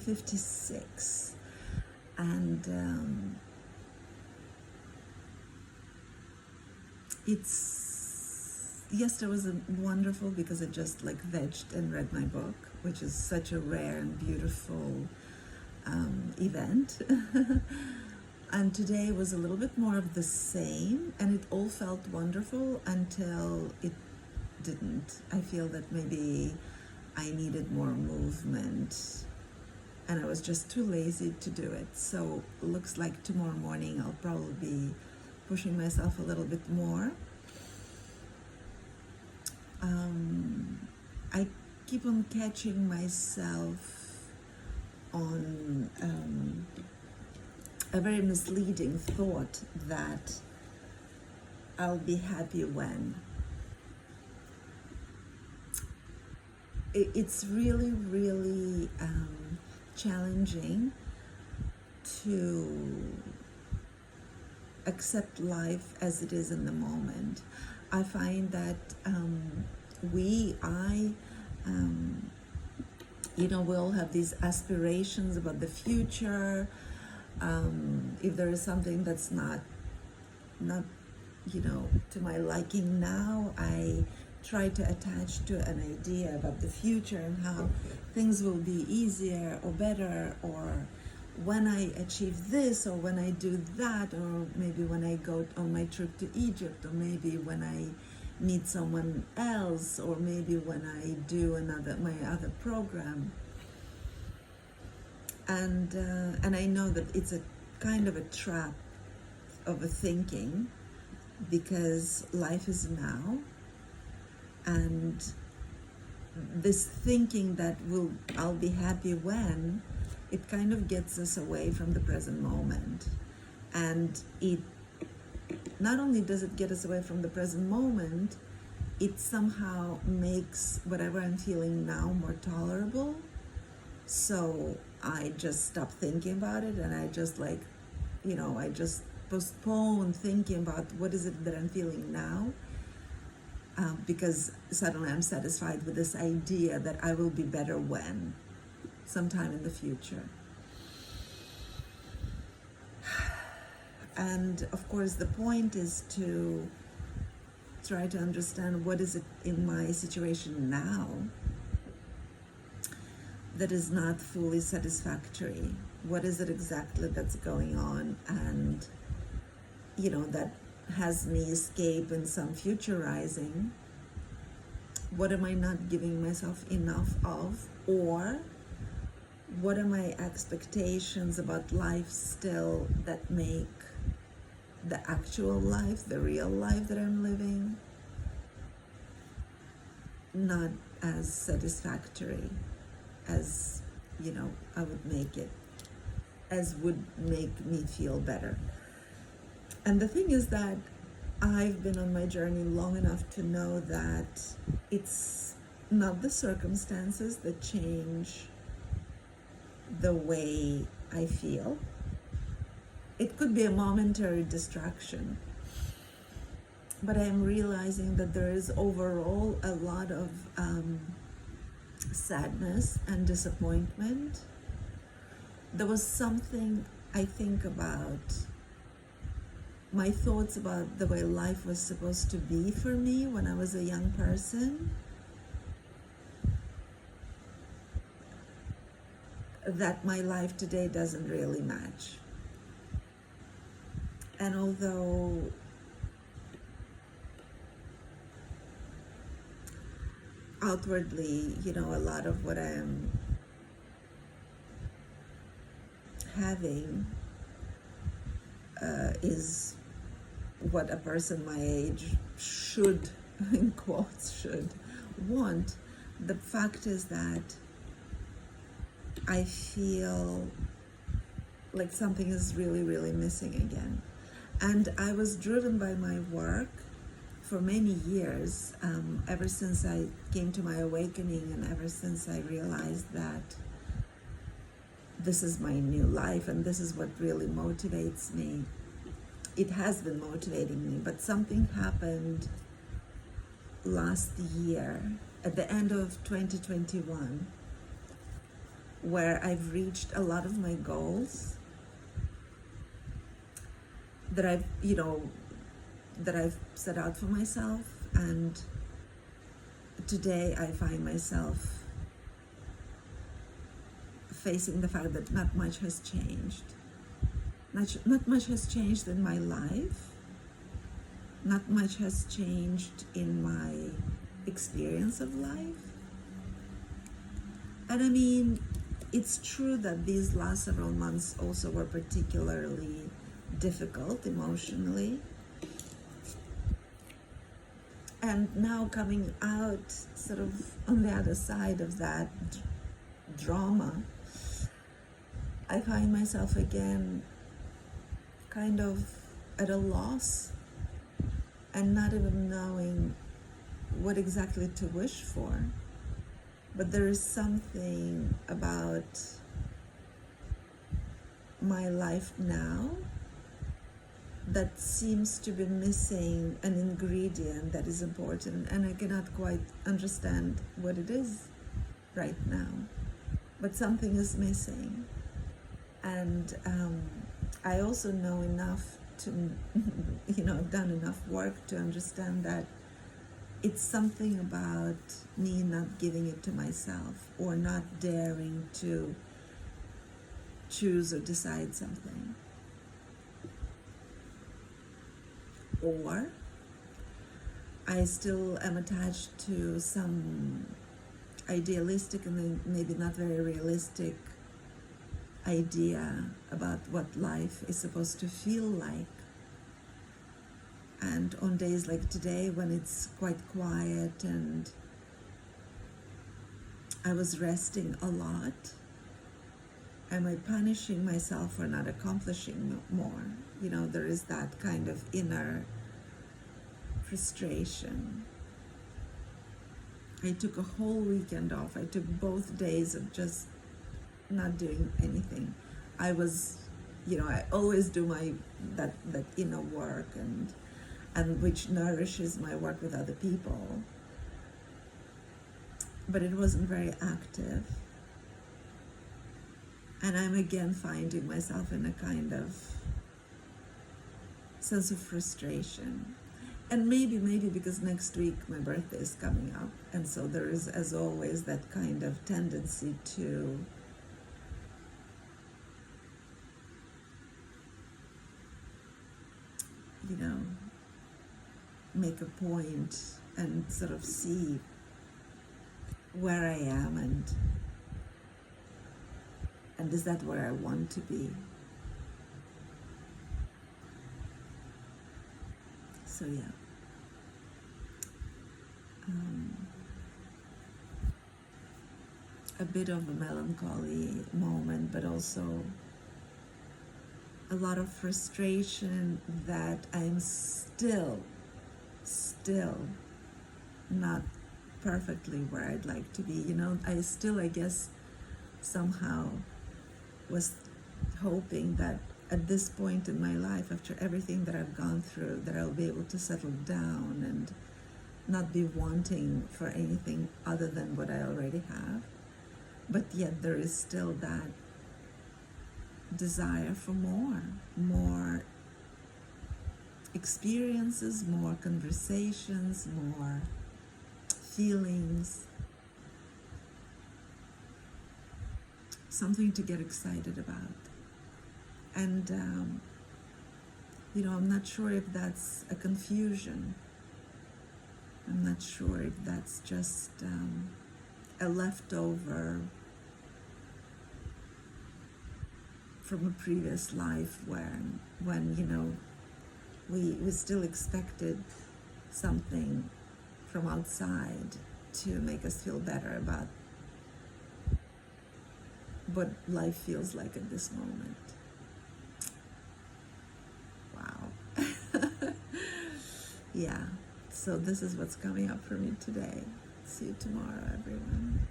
56, and yesterday was wonderful because I just like vegged and read my book, which is such a rare and beautiful event. And today was a little bit more of the same, and it all felt wonderful until it didn't. I feel that maybe I needed more movement and I was just too lazy to do it. So looks like tomorrow morning I'll probably be pushing myself a little bit more. I keep on catching myself on a very misleading thought that I'll be happy when. It's really, really challenging to accept life as it is in the moment. I find that we all have these aspirations about the future. If there is something that's not to my liking now, I try to attach to an idea about the future and how things will be easier or better, or when I achieve this, or when I do that, or maybe when I go on my trip to Egypt, or maybe when I meet someone else, or maybe when I do my other program. And I know that it's a kind of a trap of a thinking, because life is now, and this thinking that I'll be happy when, it kind of gets us away from the present moment. And it not only does it get us away from the present moment, it somehow makes whatever I'm feeling now more tolerable. So I just stop thinking about it, and I just I just postpone thinking about what is it that I'm feeling now, because suddenly I'm satisfied with this idea that I will be better when, sometime in the future. And of course the point is to try to understand what is it in my situation now that is not fully satisfactory. What is it exactly that's going on, and that has me escape in some futurizing? What am I not giving myself enough of? Or what are my expectations about life still that make the actual life, the real life that I'm living, not as satisfactory as I would make it, as would make me feel better? And the thing is that I've been on my journey long enough to know that it's not the circumstances that change the way I feel. It could be a momentary distraction, but I am realizing that there is overall a lot of sadness and disappointment. There was something I think about my thoughts about the way life was supposed to be for me when I was a young person, that my life today doesn't really match. And although outwardly, a lot of what I am having is what a person my age should, in quotes, should want, the fact is that I feel like something is really, really missing again. And I was driven by my work for many years, ever since I came to my awakening, and ever since I realized that this is my new life and this is what really motivates me. It has been motivating me, but something happened last year at the end of 2021 where I've reached a lot of my goals that I've set out for myself, and today I find myself facing the fact that not much has changed. Not much has changed in my life. Not much has changed in my experience of life. And I mean, it's true that these last several months also were particularly difficult emotionally. And now coming out sort of on the other side of that drama, I find myself again kind of at a loss and not even knowing what exactly to wish for. But there is something about my life now that seems to be missing an ingredient that is important, and I cannot quite understand what it is right now. But something is missing. And I also know enough to, I've done enough work to understand that it's something about me not giving it to myself, or not daring to choose or decide something. Or I still am attached to some idealistic and maybe not very realistic idea about what life is supposed to feel like. And on days like today, when it's quite quiet and I was resting a lot, am I punishing myself for not accomplishing more? There is that kind of inner frustration. I took a whole weekend off. I took both days of just not doing anything. I was, I always do that inner work, and which nourishes my work with other people. But it wasn't very active. And I'm again finding myself in a kind of sense of frustration. And maybe because next week my birthday is coming up, and so there is, as always, that kind of tendency to make a point and sort of see where I am, and is that where I want to be. So yeah, a bit of a melancholy moment, but also a lot of frustration that I'm still not perfectly where I'd like to be. I guess, somehow was hoping that at this point in my life, after everything that I've gone through, that I'll be able to settle down and not be wanting for anything other than what I already have. But yet there is still that desire for more experiences, more conversations, more feelings, something to get excited about. And I'm not sure if that's a confusion. I'm not sure if that's just a leftover from a previous life when we still expected something from outside to make us feel better about what life feels like at this moment. Wow. Yeah, so this is what's coming up for me today. See you tomorrow, everyone.